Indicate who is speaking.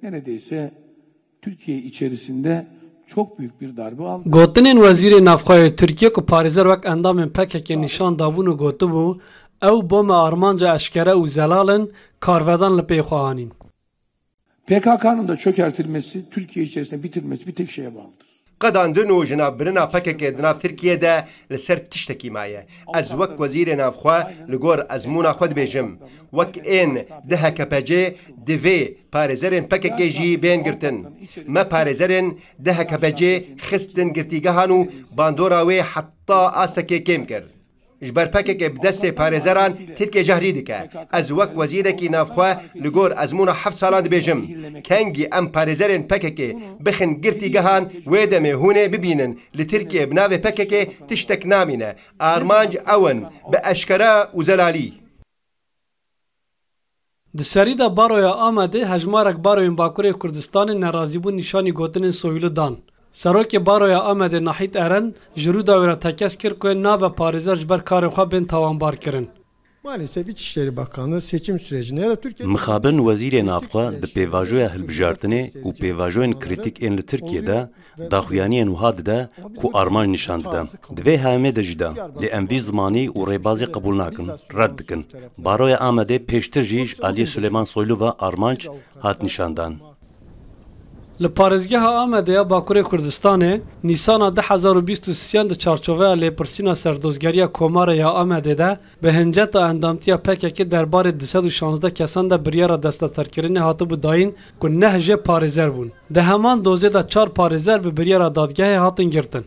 Speaker 1: Neredeyse Türkiye içerisinde çok büyük bir darbe aldı.
Speaker 2: Gotinên Wezîrê Navxwe Tirkiye ku parêzer wek endamên PKK nîşan dabûn û gotibû ew boma armanca eşkere û zelalin karvedan li pê xwe anîn.
Speaker 1: PKK'nın da çökertilmesi, Türkiye içerisinde bitirmesi bir tek şeye bağlıdır.
Speaker 3: قداندن و جناببرنا پکک دناف ترکیه ده لسر تشتکی مایه از وک وزیر نافخوا لگور ازمونا خود بیجم وک این ده کپجه دوی پارزرین پکک جی بین گرتن ما پارزرین ده کپجه خستن گرتیگهانو باندوراوی حتی آستکی کم کرد اجبر پکک بدست پارزران ترکیه جهری دکه از وک وزیرکی نافخوا لگور ازمونا 7 سالان بیجم کنگی ام پارزرین پکک بخن گرتیگهان ویدم هونه ببینن لترکیه بناو پکک تشتک نامینه آرمانج اون به اشکره و زلالی
Speaker 2: Di serî de baroya Amedê hejmarek baroyên Bakurê Kurdistanê nerazîbûn nîşanî gotinên soylu dan. Serokê baroya Amedê Nahît Eren ji rûda wê re tekez kir ku nabe parêzer ji ber karê xwe bên tawanbar kirin.
Speaker 4: Maalesef İçişleri Bakanlığı seçim sürecinde ya da Türkiye
Speaker 5: Mixabin Wezîrê Navxwe di pêvajoya hilbijartinê û pêvajoyên kritik ên li Tirkiyeyê daxuyaniyên wiha dide ku armanc nîşan dide. Di vê hemê de jî de lê em vî zimanî û rêbazî qebûl nakin, red dikin. Baroya Amedê pêştir jî ji Aliyê Suleyman Soylu ve armanc hat nîşandan.
Speaker 2: Li parêzgeha Amedê ya Bakurê Kurdistanê Nîsana 2023 di çarçoveya lêpirsîna serdozgeriya Komarê ya Amedê de bi hinceta endamtiya PKK derbarê 216 kesan de biryara desteserkirinê hatibû dayîn ku neh jê parêzer bûn. Di heman dozê de 4 parêzer bi biryara dadgehê hatin girtin.